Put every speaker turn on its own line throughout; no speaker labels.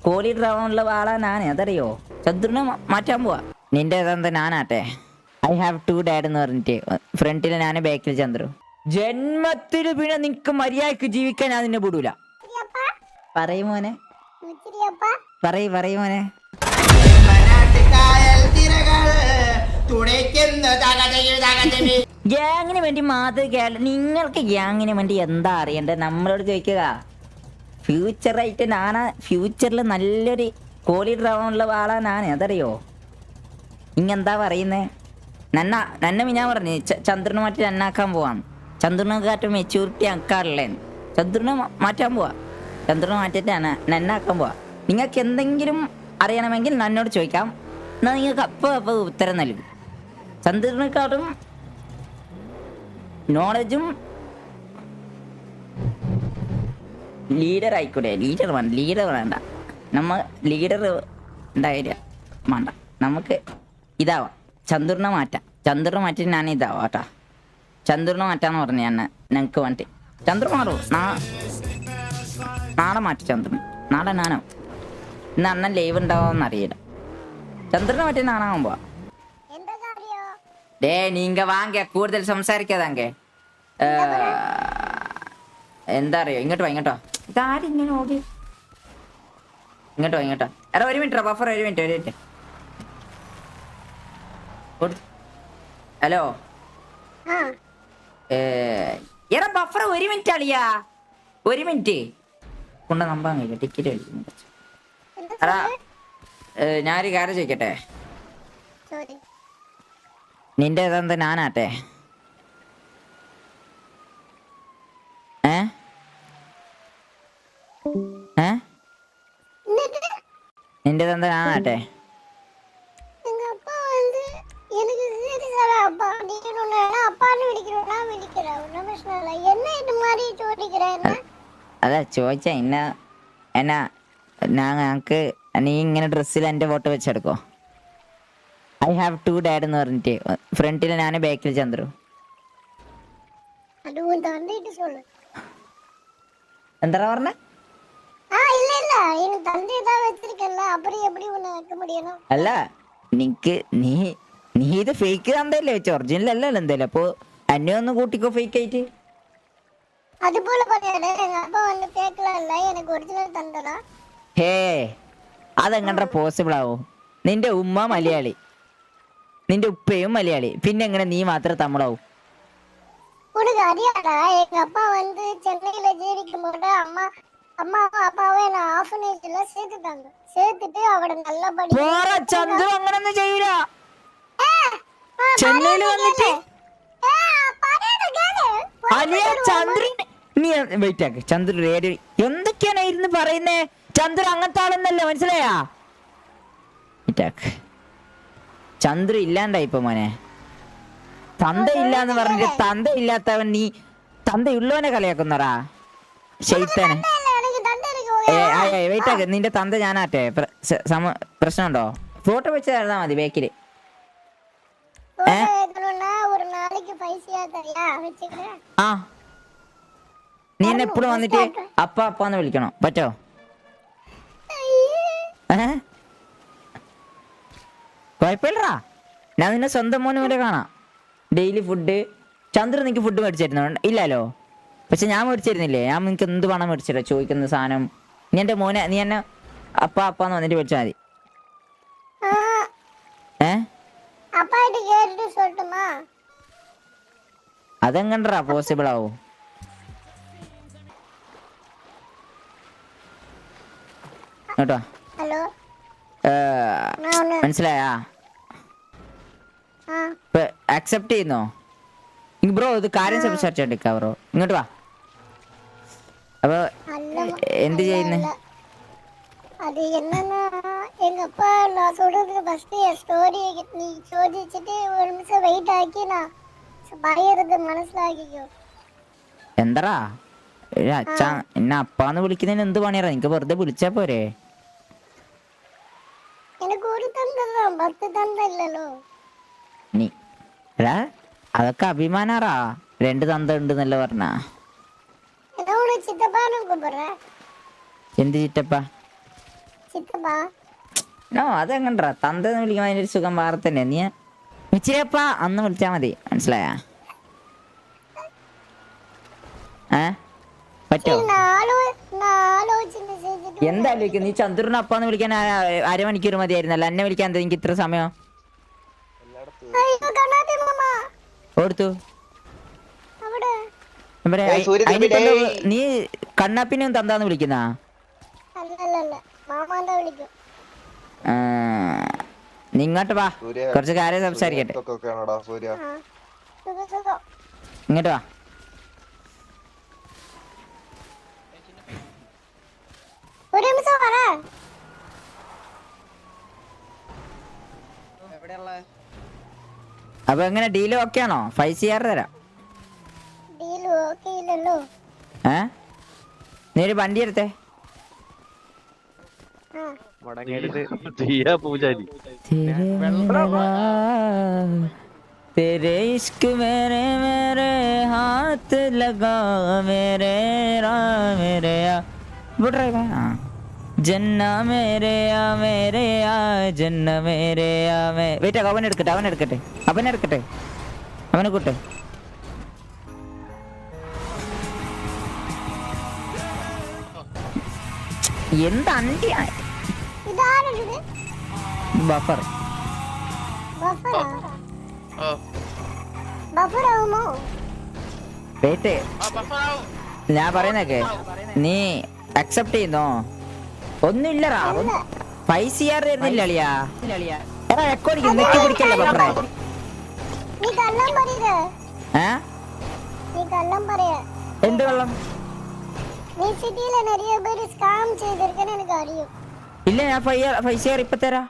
കോലീഡർ ആവാനുള്ള ആളാ ഞാൻ, അതറിയോ? ചന്ദ്രനെ മാറ്റാൻ പോവാ. നിന്റെ തന്ത ഞാനാട്ടെ. ഐ ഹാവ് ടു ഡാഡ് എന്ന് പറഞ്ഞിട്ട് ഫ്രണ്ടില് ഞാന് ബാക്കിൽ ചന്ദ്രു. ജന്മത്തില് പിന്നെ നിനക്ക് മര്യാദക്ക് ജീവിക്കാൻ ഞാൻ നിന്നെ വിടൂല. പറയും മോനെ, പറയും മോനെ. ഗ്യാങ്ങിന് വേണ്ടി മാത്രം നിങ്ങൾക്ക് ഗ്യാങ്ങിന് വേണ്ടി എന്താ അറിയണ്ടേ? നമ്മളോട് ചോദിക്കുക. ഫ്യൂച്ചറായിട്ട് ഞാനാ, ഫ്യൂച്ചറിൽ നല്ലൊരു കോലീഡർ ആവാനുള്ള ആളാ ഞാൻ, അതറിയോ? ഇങ്ങെന്താ പറയുന്നേ? നന്നെ ഞാൻ പറഞ്ഞു ചന്ദ്രനെ മാറ്റി നന്നാക്കാൻ പോവാന്ന്. ചന്ദ്രനെക്കാട്ടും മെച്യൂരിറ്റി ആക്കാറില്ലേന്ന്. ചന്ദ്രനെ മാറ്റാൻ പോവാ. ചന്ദ്രനെ മാറ്റിയിട്ട് നന്നാക്കാൻ പോവാ. നിങ്ങൾക്ക് എന്തെങ്കിലും അറിയണമെങ്കിൽ നന്നോട് ചോദിക്കാം, എന്നാൽ നിങ്ങൾക്ക് അപ്പോൾ ഉത്തരം നൽകും. ചന്ദ്രനെക്കാട്ടും നോളജും ലീഡർ ആയിക്കൂടെ? ലീഡർ വേണ്ട. ലീഡർ ഉണ്ടായില്ല, വേണ്ട. നമുക്ക് ഇതാവാം, ചന്ദ്രനെ മാറ്റി ഞാൻ ഇതാവാം കേട്ടാ. ചന്ദ്രനെ മാറ്റാന്ന് പറഞ്ഞു ഞാൻ ഞങ്ങൾക്ക് വേണ്ടി. ചന്ദ്രൻ മാറും നാളെ മാറ്റി. ചന്ദ്രൻ നാളെ ഞാനോ ഇന്ന് അണ്ണൻ ലൈവ് ഉണ്ടാവുമെന്ന് അറിയില്ല. ചന്ദ്രനെ മാറ്റി നാണാവാൻ പോവാ. ഡേ നീങ്ക വാങ്ക കൂടുതൽ സംസാരിക്കാതാങ്ക. എന്താ അറിയോ? ഇങ്ങോട്ടോ ഇതാരും ഇങ്ങനെ ഓടി. ഇങ്ങോട്ടോ. എടാ ഒരു മിനിറ്റ് ബഫർ, ഒരു മിനിറ്റ്. ഹലോ എടാ ബഫർ ഒരു മിനിറ്റ് അളിയാ, ഒരു മിനിറ്റ് കൊണ്ട നമ്പാൻ കഴിയില്ല. ടിക്കറ്റ് കഴിക്കും. എടാ ഞാനൊരു കാര്യം ചോദിക്കട്ടെ? നിന്റെ തന്ത ഞാനാട്ടെ? നിന്റെ തന്ത ഞാനാട്ടെ? അതാ ചോദിച്ച എന്നാ ഞങ്ങക്ക് നീ ഇങ്ങനെ ഡ്രസ്സിൽ എന്റെ ഫോട്ടോ വെച്ചെടുക്കോ? ഐ ഹാവ് ടു ഡാഡ് എന്ന് പറഞ്ഞിട്ട് ഫ്രണ്ടില് ഞാന് ബാക്കിൽ ചന്ദ്രു. എന്താ പറഞ്ഞ? അല്ല നിക്ക് നീ ഇത് ഫേക്ക് തന്തല്ലേ വെച്ച, ഒറിജിനൽ അല്ലല്ലോ എന്തായാലും. അപ്പൊ എന്നെ ഒന്ന് കൂട്ടിക്കോ ഫേക്ക് ആയിട്ട്. ഹേ അതെങ്ങനെ പോസിബിൾ ആവും? നിന്റെ ഉമ്മ മലയാളി, നിന്റെ ഉപ്പയും മലയാളി, പിന്നെ എങ്ങനെ നീ മാത്രം തമിഴാവും? ചന്ദ്രു അങ്ങനൊന്നും ചെയ്യൂല. ചെന്നൈയില് വന്നിട്ട് അലിയ ചന്ദ്രൻ നീ വെയിറ്റ് ആക്ക്. ചന്ദ്രൻ റേഡിയോ എന്തൊക്കെയാണ് ഇരുന്ന് പറയുന്നേ? ചന്ദ്രൻ അങ്ങനത്തെ ആളെന്നല്ല, മനസ്സിലായാ? ചന്ദ്ര ഇല്ലാണ്ടായി ഇപ്പൊ മോനെ. തന്ത ഇല്ലാന്ന് പറഞ്ഞിട്ട് തന്ത ഇല്ലാത്തവൻ നീ തന്തയുള്ളവനെ കളിയാക്കുന്നറാ ശൈത്താനെ. വെയിറ്റ് ആക്ക്. നിന്റെ തന്ത ഞാനാട്ടെ? പ്രശ്നമുണ്ടോ? ഫോട്ടോ വെച്ച് തരുന്നാ മതി ബാക്കില്. ആ നീ എന്നെ എപ്പോഴും വന്നിട്ട് അപ്പാന്ന് വിളിക്കണോ? പറ്റോ? കുഴപ്പമില്ലടാ, ഞാൻ നിന്നെ സ്വന്തം മോനെ പോലെ കാണാം. Daily food. ചന്ദ്ര നിനക്ക് ഫുഡ് മേടിച്ചിരുന്നോ? ഇല്ലല്ലോ. പക്ഷെ ഞാൻ മേടിച്ചിരുന്നില്ലേ? ഞാൻ നിനക്ക് എന്ത് പണം മേടിച്ചിട്ടോ ചോദിക്കുന്ന സാധനം? നീ എന്റെ മോനെ, നീ എന്നെ അപ്പാന്ന് വന്നിട്ട് വിളിച്ചാൽ മതി. അതെങ്ങണ്ടാ പോസിബിൾ ആവോ? കേട്ടോ? മനസ്സിലായാ? അക്സെപ്റ്റ് ചെയ്യുന്നോ ബ്രോ? ഇത് കാര്യം സംസാരിച്ചോണ്ടിരിക്കാ ബ്രോ. ഇങ്ങോട്ട് വാ. അപ്പൊ എന്ത് ചെയ്യുന്നേ?
அது என்னன்னா எங்க அப்பா நான் சொல்றது ஃபர்ஸ்ட் என் ஸ்டோரி நீ ചോദിച്ചിട്ട് ഒരു നിമിഷം വെയിറ്റ് ആക്കി நான் പറയുന്നത് മനസ്സിലാക്കിക്കോ.
എന്താ അച്ഛ എന്നെ അപ്പാന്ന് വിളിക്കുന്നതിന് എന്ത് പണിയാ? നിനക്ക് വെറുതെ വിളിച്ചാ പോരെ?
എനിക്ക് ഒരു തന്തല്ല, 10 തന്തല്ലല്ലോ.
നീ എടാ അതൊക്കെ അഭിമാനാറാ. 2 തന്ത ഉണ്ടെന്നല്ല പറഞ്ഞ.
ചിറ്റപ്പാനും കൂപ്പറ.
എന്ത് ചിറ്റപ്പ?
ചിത്തപ്പാ
നോ അതെങ്ങണ്ടാ തന്തെന്ന് വിളിക്കുമ്പോൾ അതിൻ്റെ ഒരു സുഖം വേറെ തന്നെ. നീ മിച്ചിരിയപ്പ അന്ന് വിളിച്ചാൽ മതി, മനസ്സിലായാ? പറ്റോ? എന്താ വിളിക്കുക? നീ ചന്ദ്രനെ അപ്പാന്ന് വിളിക്കാൻ അരമണിക്കൂർ മതിയായിരുന്നല്ലോ. എന്നെ വിളിക്കാൻ എന്താ എനിക്ക് ഇത്ര സമയം കൊടുത്തു? നീ കണ്ണാപ്പിനെയും തന്താന്ന് വിളിക്കുന്ന? നീ ഇങ്ങോട്ട് വാ, കുറച്ച് കാര്യം സംസാരിക്കട്ടെ. ഇങ്ങോട്ട് വാ. അപ്പൊ എങ്ങനെ ഡീല് ഓക്കെ ആണോ? 5 CR തരാം. നീ ഒരു വണ്ടി എടുത്തേ. तेरे इश्क मेरे मेरे हाथ लगा मेरे रा मेरे जन्ना मेरे आ जन्ना मेरे आ വെയിറ്റ് അവൻ എടുക്കട്ടെ അവനെ കൂട്ടെ. എന്താ അണ്ടിയാ ബഫർ? വെയിറ്റ്, ഞാൻ പറയുന്നൊക്കെ നീ അക്സെപ്റ്റ് ചെയ്യുന്നോ? ഒന്നുമില്ലറാ, 5 CR തരുന്നില്ല അളിയാ. എടാ റെക്കോർഡിങ് നെക്കി പിടിക്കല്ലേ ബഫറേ? എന്ത് വെള്ളം? ഇല്ല, ഞാൻ 5 CR ഇപ്പൊ തരാ.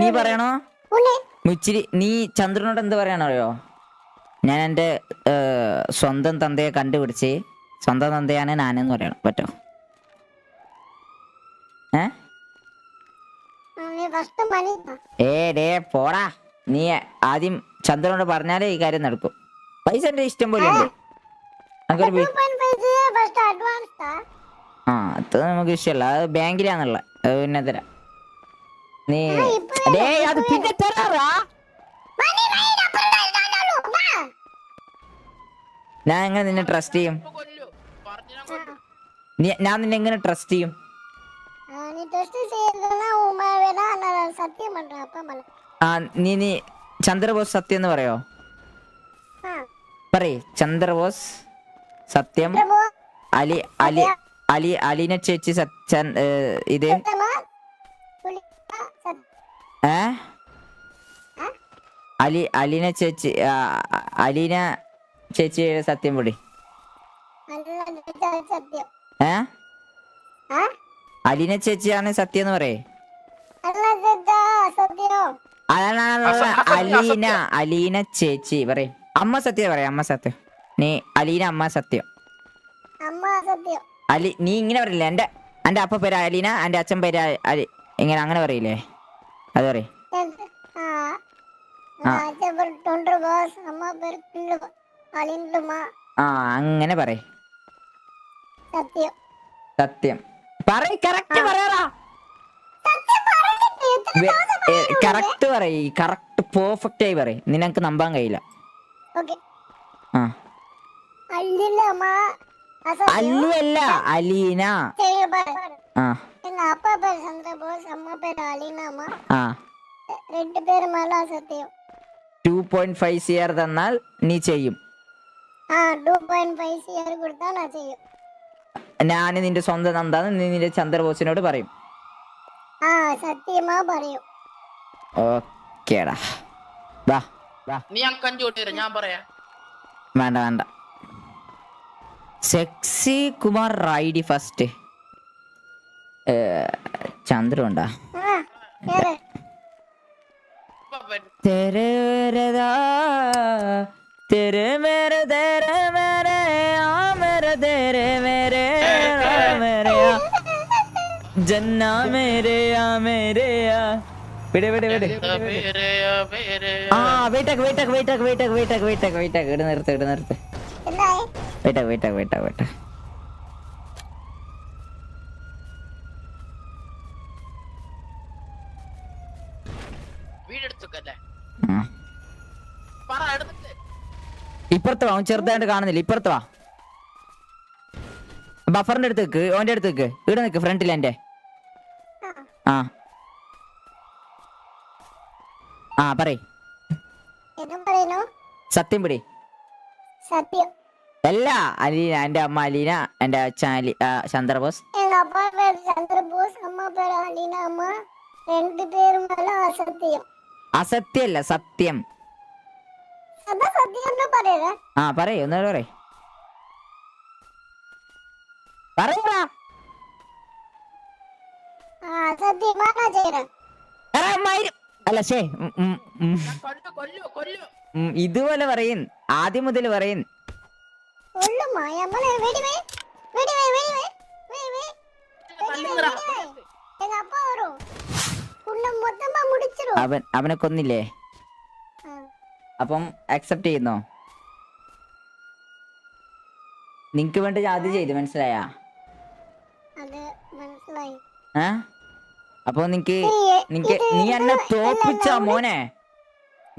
നീ പറയണോ? മുച്ചിരി നീ ചന്ദ്രനോട് എന്ത് പറയാനറിയോ? ഞാൻ എൻ്റെ സ്വന്തം തന്തയെ കണ്ടുപിടിച്ച് സ്വന്തം തന്തയാണ് ഞാനെന്ന് പറയണം. പറ്റോ? ഡേ പോടാ. നീ ആദ്യം ചന്ദ്രനോട് പറഞ്ഞാലേ ഈ കാര്യം നടക്കും. പൈസ എന്റെ ഇഷ്ടം പോലെ ഉണ്ട്. അത് നമുക്ക് ഇഷ്ടമല്ല, അത് ബാങ്കിലാന്നുള്ള. അത് പിന്നെ തരാം. നീ അത് പിന്നെ തരാറാ. ഞാൻ എങ്ങനെ നിന്നെ ട്രസ്റ്റ് ചെയ്യും? ഞാൻ നിന്നെ എങ്ങനെ ട്രസ്റ്റ് ചെയ്യും? നീ ചന്ദ്രബോസ് സത്യം എന്ന് പറയോ? പറയ് ചന്ദ്രബോസ് സത്യം. അലീന ചേച്ചി ഇത് അലീന ചേച്ചിയുടെ സത്യം പൊടി. അലീന ചേച്ചിയാണ് സത്യം എന്ന് പറയേ. അലീന ചേച്ചി പറയും. അമ്മ സത്യം പറയാം. അമ്മ സത്യം. നീ അലീന അമ്മ സത്യം. നീ ഇങ്ങനെ പറയില്ലേ? എന്റെ അപ്പ പേര് അലീന, എന്റെ അച്ഛൻ പേര് ഇങ്ങനെ അങ്ങനെ പറയില്ലേ? അത് പറയും. അങ്ങനെ പറയ്. സത്യം പറയ്. കറക്റ്റ് പറയാറാ. കറക്റ്റ് പറയ്. കറക്റ്റ് പെർഫെക്റ്റ് ആയി പറയ്. നിനക്ക് നമ്പാൻ കഴിയില്ല. അല്ലല്ല അലീന. 2.5 CR തന്നാൽ നീ ചെയ്യും. ഞാൻ നിന്റെ സ്വന്തം നന്ദാന്ന് നീ നിന്റെ ചന്ദ്രബോസിനോട് പറയും. ഓക്കേടാ. വേണ്ട. സെക്സി കുമാർ റൈഡി ഫസ്റ്റ്. ചന്ദ്രു ഉണ്ടാ? तेरे मेरे तेरे मेरे आ मेरे तेरे मेरे मेरे जन्ना मेरे आ मेरे आ വിടേ നിർത്ത്.
വീടെടുത്തല്ലേ
ആ.
പറ എടുത്തിട്ട്
ഇപ്പുറത്ത് വാ, അവൻ ചെറുതായിട്ട് കാണുന്നില്ല. ഇപ്പുറത്ത് വാ, ബഫറിന്റെ അടുത്ത് നിക്ക്, ഓന്റെ അടുത്ത് നിക്ക്, ഇവിടെ നിക്ക് ഫ്രണ്ടിൽ എന്റെ. ആ ആ പറയ്,
എന്നും പറയുന്നു
സത്യം പിടി.
സത്യം.
അല്ല അലീന, എന്റെ അമ്മ അലീന, എന്റെ അച്ഛൻ ചന്ദ്രബോസ്.
எங்க அப்பா பேர் சந்திரபோஸ், அம்மா பேர் அலீனா அம்மா. 2 பேரும் மேல அசத்தியம்.
അസത്യല്ല, സത്യം.
அதான் சத்தியம்னு പറയുക.
ആ പറയ്, ഒന്നുകൂടെ പറയ്. പറയടാ.
സത്യമാ ഞാൻ ചെയ്യണം.
എടാ, മയിര്. അല്ല ശേ,
കൊല്ലു
ഇതുപോലെ പറയും, ആദ്യം മുതൽ പറയും.
കൊല്ലുമാ നമ്മളെ വെടി വേ വെടി വേ വെടി വേ വെടി വേ. எங்க அப்பா வரும், உன்னை மொத்தமா முடிச்சிரும்.
അവനെ കൊന്നില്ലേ? അപ്പം അക്സെപ്റ്റ് ചെയ്യുന്നോ? നിങ്ങക്ക് വേണ്ടി ഞാൻ അത് ചെയ്തു, മനസ്സിലായാ?
അത് മനസ്സിലായി.
അപ്പൊ നിനക്ക് നീ എന്നെ തോപ്പിച്ച മോനെ,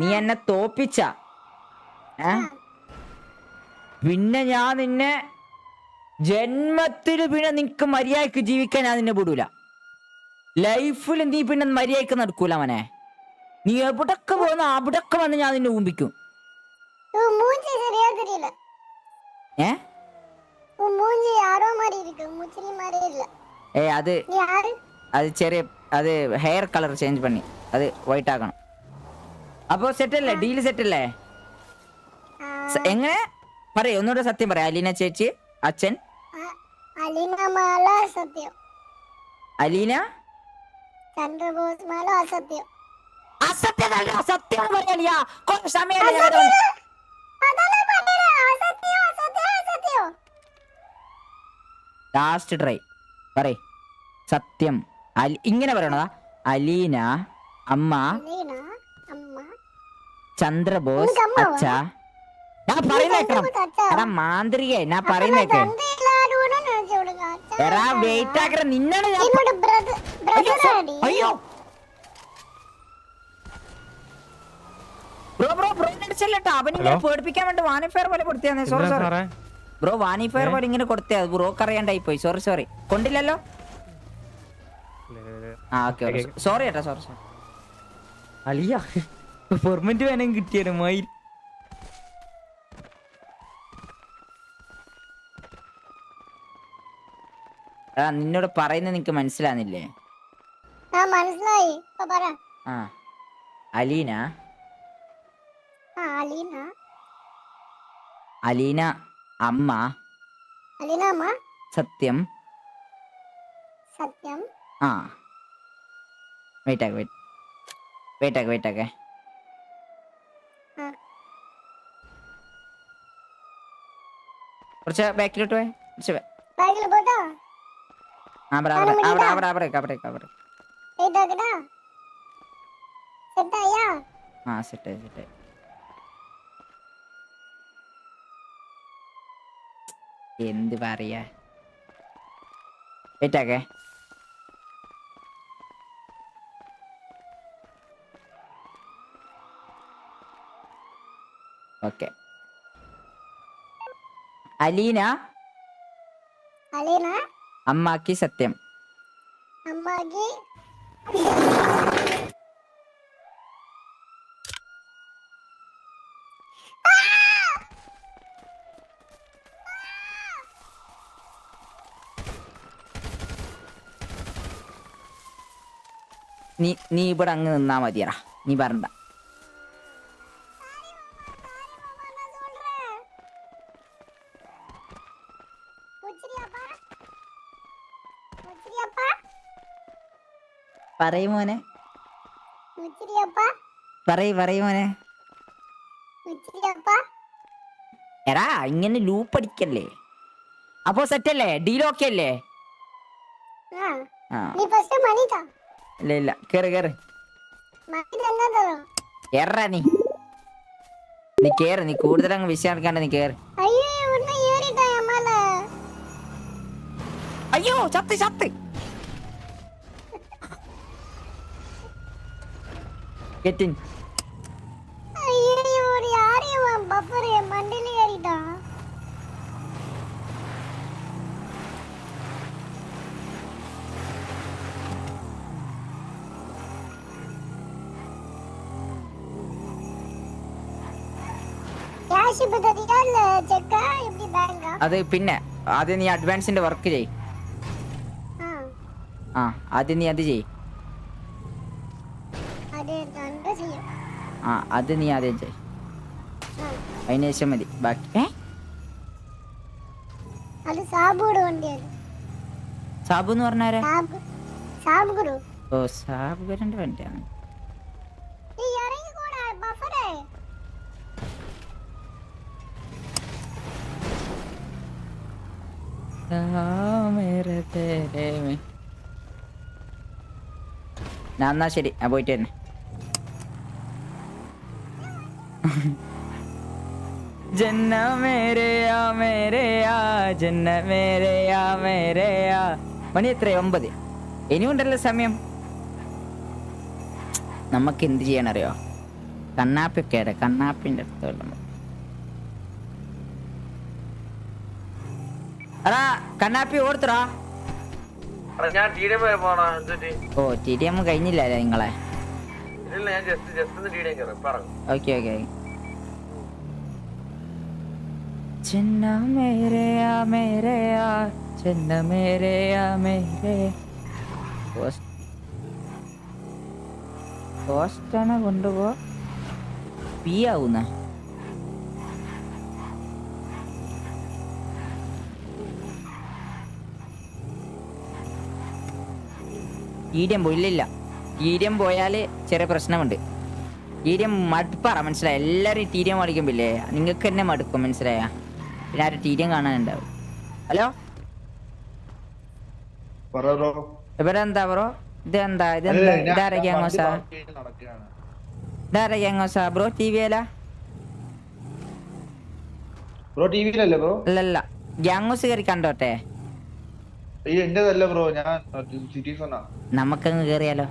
നീ എന്നെ തോപ്പിച്ച. പിന്നെ ഞാൻ നിന്നെ ജന്മത്തില് പിന്നെ നിനക്ക് മര്യാദക്ക് ജീവിക്കാൻ ഞാൻ നിന്നെ വിടൂല. ലൈഫിൽ നീ പിന്നെ മര്യാദക്ക് നടക്കൂല മോനെ. നീ എവിടൊക്കെ പോകുന്ന അവിടൊക്കെ വന്ന് ഞാൻ നിന്നെ ഊമ്പിക്കും.
மூஞ்சி சரியா தெரியல. உன் மூஞ்சி யாரோ மாதிரி இருக்கு, முச்சினி மாதிரி இல்ல.
അത്
யாரு?
അത് ചെറിയ അത് ഹെയർ കളർ ചേഞ്ച് പണി, അത് വൈറ്റ് ആക്കണം. അപ്പൊ സെറ്റ് അല്ലേ, ഡീല് സെറ്റ് അല്ലേ? എങ്ങനെ പറയൂ, ഒന്നുകൂടെ സത്യം പറയാം. അലീന ചേച്ചി, അച്ഛൻ
അലീന മേല സത്യം,
അലീന
ചന്ദ്രബോസ് മേല അസത്യം.
അസത്യമല്ല, സത്യം പറയാ. കുറച്ച് സമയം ലാസ്റ്റ് ട്രൈ പറയ്, സത്യം. ഇങ്ങനെ പറയണതാ. അലീന അമ്മ, ചന്ദ്രബോസ് അച്ഛ. ഞാൻ പറയുന്നേക്കണം എടാ മാന്ത്രിക, ഞാൻ പറയുന്നേക്കെ. എടാ വെയിറ്റ് ആക്കറ, നിന്നാണ് ഞാൻ. അയ്യോ ബ്രോ അടിച്ചല്ലേട്ടോ, അവനിങ്ങനെ പേടിപ്പിക്കാൻ വേണ്ടി വാനിഫയർ പോലെ കൊടുത്തേ. സോറി ബ്രോ, വാനിഫയർ പോലെ ഇങ്ങനെ കൊടുത്തേ. അത് ബ്രോക്ക് അറിയാണ്ടായി പോയി. സോറി കൊണ്ടില്ലല്ലോ. ആ ഓക്കെ, സോറി ഏട്ടാ, സോറി. അളിയ പെർമനന്റ് വേണം കിട്ടിയാണ് മയിൽ. നിന്നോട് പറയുന്നത് നിനക്ക് മനസ്സിലാകുന്നില്ലേ?
മനസ്സിലായി.
ആ അലീന അലീന അമ്മ, സത്യം. ആ വെയിറ്റ് ആക്കെ. കുറച്ച് ബാക്കിലോട്ട് പോയി. സെറ്റ്. എന്ത് പറയാ, വെയിറ്റ് ആക്കെ. ഓക്കെ. അലീന അമ്മാക്കി സത്യം. നീ ഇവിടെ അങ്ങ് നിന്നാ മതിയടാ, നീ പറഞ്ഞ. പറയുമോനെ, പറയുമോനെ. എടാ ഇങ്ങനെ ലൂപ്പ് അടിക്കല്ലേ. അപ്പൊ സെറ്റ് അല്ലേ, ഡീൽ ഓക്കെ അല്ലേ? ഇല്ല കേറ് കേറാ. നീ കേറ്, നീ കൂടുതൽ അങ്ങ് വിഷയം എടുക്കാണ്ട് നീ കേറ്. അയ്യോ ചത്ത്. Get in.
ஐயோ யாரையும் பஃபர் மண்டில ஏறிட்டான். ക്യാഷ് ഇപ്പൊ തരിക இல்ல ചെക്കാ எப்படி ബാങ്കാ?
അത് പിന്നെ ആദ്യം നീ അഡ്വാൻസിന്റെ വർക്ക് ചെയ്. ആ ആദ്യം നീ അത് ചെയ്.
അതെ എന്താ ചെയ്യും?
ആ അത് നീ ആദ്യം ചെയ്. അതിനുശേഷം മതി ബാക്കി.
അത് സാബുടെ വണ്ടിയാണ്.
സാബു എന്ന് പറഞ്ഞാരാ?
സാബു ഗുരു.
ഓ സാബുന്റെ വണ്ടിയാണ്.
നീ ഇറങ്ങി കൂടാ ബഫറേ.
എന്നാ ശരി ഞാൻ പോയിട്ട് തന്നെ. ജന്ന മേരയാ മേരയാ ജന്ന മേരയാ മേരയാ. മണി എത്ര? 9. ഇനിയുണ്ടല്ലോ സമയം. നമുക്ക് എന്ത് ചെയ്യാനറിയോ? കണ്ണാപ്പിയൊക്കെ കണ്ണാപ്പിന്റെ അടുത്തുള്ള അടാ കണ്ണാപ്പി ഓർത്തടാ.
ഞാൻ TDM വരെ പോണോ?
ഓ TDM കഴിഞ്ഞില്ല നിങ്ങളെ.
ഇല്ല ഞാൻ ജസ്റ്റ് ഒന്ന് TDM കയറാം. പറഞ്ഞു.
Okay okay. ചിന്ന മേരയാ മേരയാ ചിന്ന മേരയാ മേരേ. പോസ്റ്റാണ് കൊണ്ടുപോ. പി ആവുന്ന TDM പോയില്ല. TDM പോയാല് ചെറിയ പ്രശ്നമുണ്ട്. TDM മടുപ്പാറ മനസ്സിലായ. എല്ലാരും TDM കളിക്കുമ്പില്ലേ നിങ്ങൾക്ക് തന്നെ മടുക്കും മനസ്സിലായ. പിന്നെ ആരും TDM കാണാനുണ്ടാവും. ഹലോ ഇവിടെ എന്താ ബ്രോ? ഇതെന്താ ഇതാരാ ഗ്യാങ്ങോസാ? ഇതാരാ ഗ്യാങ്ങോസാ ബ്രോ? TV അല്ലല്ല ഗ്യാങ്ങോസ് കയറി കണ്ടോട്ടെ.
ബ്രോ ഞാൻ സിറ്റിസണാ.
നമുക്കങ്ങ് കേറിയാലോ?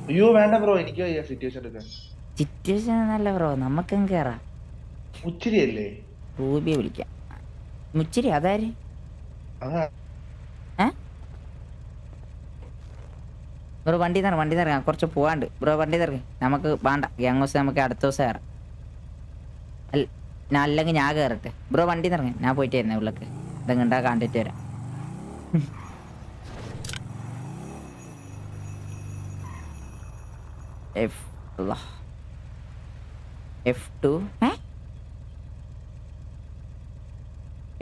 അയ്യോ വേണ്ട ബ്രോ എനിക്ക് സിറ്റുവേഷൻ എടുക്കാൻ.
സിറ്റുവേഷൻ നല്ല ബ്രോ നമുക്കങ്ങ് കേറാം.
മുച്ചിരിയല്ലേ?
റൂബിയെ വിളിക്കാം. മുച്ചിരി അതാര്? ബ്രോ വണ്ടി നിറങ്ങാം കുറച്ച് പോവാണ്ട്. ബ്രോ വണ്ടി നിറങ്ങി. നമുക്ക് വേണ്ട ഗ്യാങ്ങോസ് നമുക്ക് അടുത്ത ദിവസം കയറാം. അല്ലെങ്കിൽ ഞാൻ കയറട്ടെ. ബ്രോ വണ്ടി നിറങ്ങി. ഞാൻ പോയിട്ട് വരുന്നേ ഉള്ളക്ക്. ഇതെങ്ങണ്ടാ കണ്ടിട്ട് വരാം. F2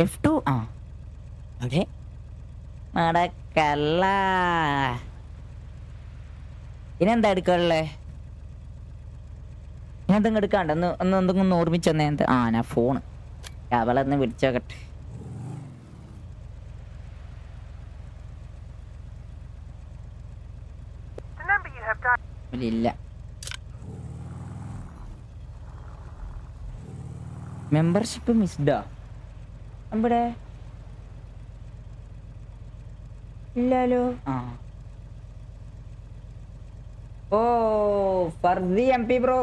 F2 ആ അവിടെ നടക്കല്ല. ഇനെന്താ എടുക്കാനുള്ളേ? ഇനെന്തെങ്കിലും എടുക്കാണ്ട് ഒന്ന് എന്തെങ്കിലും ഓർമ്മിച്ചെന്നേ. എന്ത് ഞാൻ ഫോണ് അവളെന്ന് വിളിച്ചോക്കട്ടെ. ഇല്ല മെമ്പർഷിപ്പ് മിസ്ഡാ ഇവിടെ ഇല്ലല്ലോ. ഓ ഫർദി MP ബ്രോ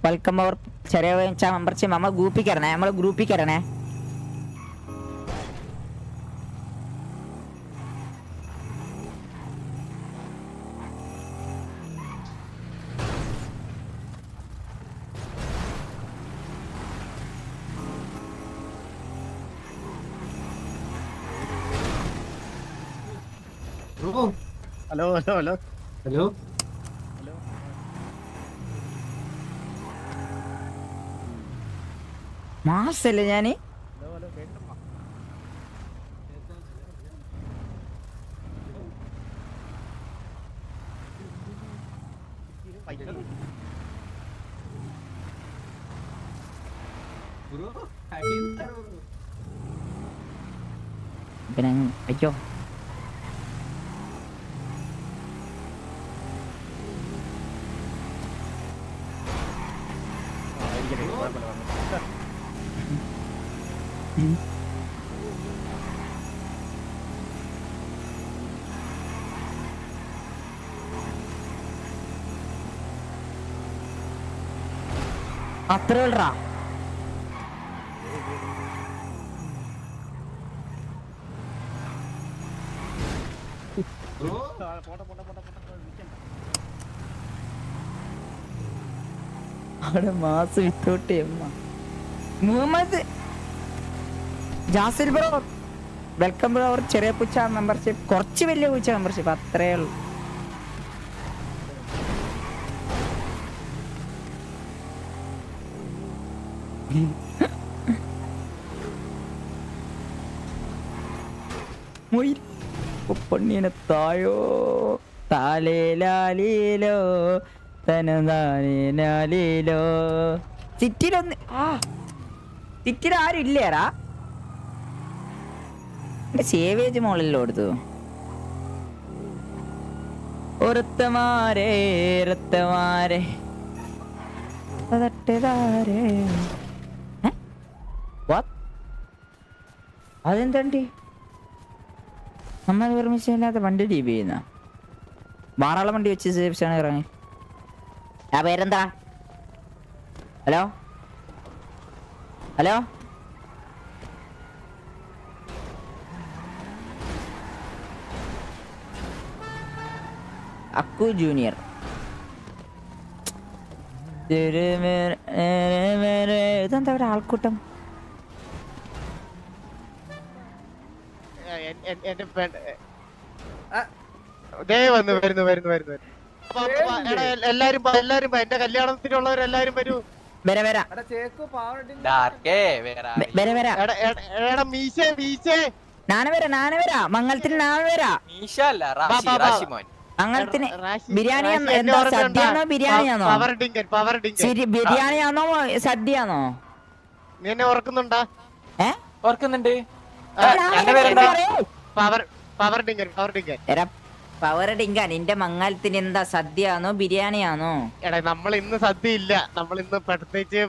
വെൽക്കം. അവർ ചെറിയ മെമ്പർഷിപ്പ് നമ്മൾ ഗ്രൂപ്പിൽ കയറണേ.
ഹലോ
മാസല്ലേ ഞാന് പിന്നെ അയ്യോ അത്രേ ഉള്ളടാ. അവിടെ mass without Muhammad Jasil bro welcome bro. അവർ ചെറിയ പൂച്ച മെമ്പർഷിപ്പ്, കുറച്ച് വലിയ പൂച്ച മെമ്പർഷിപ്പ്, അത്രേ ഉള്ളൂ. പൊന്നിനെ തായോ താലേലാലീലോ തനതാലേലാലീലോ. സിറ്റിയിലൊന്ന് സിറ്റിയിൽ ആരും ഇല്ലേടാ. എന്റെ സേവേജ് മോളല്ലോ എടുത്തു. ഒരുത്തമാരേ രത്തമാരേ അതെന്തണ്ടി നമ്മൾ പെർമിഷൻ ഇല്ലാത്ത വണ്ടി ഡീപ് ചെയ്യുന്ന വാറാളം വണ്ടി വെച്ച് സേഫ്സാണ് ഇറങ്ങി. ആ പേരെന്താ? ഹലോ ഹലോ അക്കു ജൂനിയർ. ഇതെന്താ ഇവിടെ ആൾക്കൂട്ടം?
എല്ലാരും എന്റെ കല്യാണത്തിനുള്ളവരെല്ലാരും വരൂ.
നാനവരാ മംഗളത്തിന് നാനവരാ. മംഗളത്തിന് ബിരിയാണി എന്താ സദ്യയാണോ ബിരിയാണിയാണോ? ബിരിയാണിയാണോ സദ്യയാണോ?
നീ എന്നെ ഓർക്കുന്നുണ്ടാ?
ഓർക്കുന്നുണ്ട്.
പവർ ഡിങ്ക നിന്റെ മംഗളത്തിന് എന്താ സദ്യയാണോ ബിരിയാണിയാണോ?
എടാ നമ്മൾ ഇന്ന് സദ്യ ഇല്ല, നമ്മൾ ഇന്ന് പ്രത്യേകിച്ച്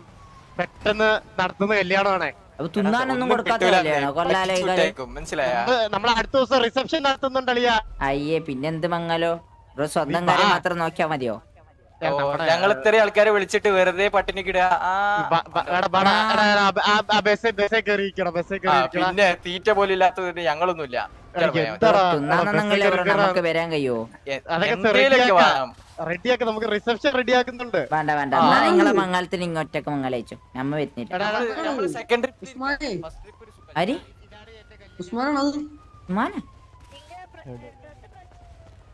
പെട്ടെന്ന് നടത്തുന്ന കല്യാണമാണ്.
തിന്നാനൊന്നും കൊടുക്കാത്ത കല്യാണോ? കൊല്ലാലോ.
നമ്മൾ അടുത്ത ദിവസം റിസപ്ഷൻ നടത്തുന്നുണ്ടല്ലോ.
അയ്യേ പിന്നെന്ത് മംഗലോ? സ്വന്തം കാര്യം മാത്രം നോക്കിയാ മതിയോ?
ഞങ്ങൾ ഇത്രയും ആൾക്കാരെ വിളിച്ചിട്ട് വെറുതെ പട്ടിണിക്കിടുക. പിന്നെ തീറ്റ പോലും ഇല്ലാത്തത് ഞങ്ങളൊന്നുമില്ല.
നമുക്ക് വരാൻ കഴിയോ?
റെഡിയാക്കി നമുക്ക് റിസപ്ഷൻ റെഡിയാക്കുന്നുണ്ട്.
വേണ്ട വേണ്ട, എന്നാ നിങ്ങളെ മംഗളത്തിന് ഇങ്ങോട്ടേക്ക് മംഗലയച്ചു. നമ്മ വരുന്നില്ല.
സെക്കൻഡറി
അരി ഉസ്മാന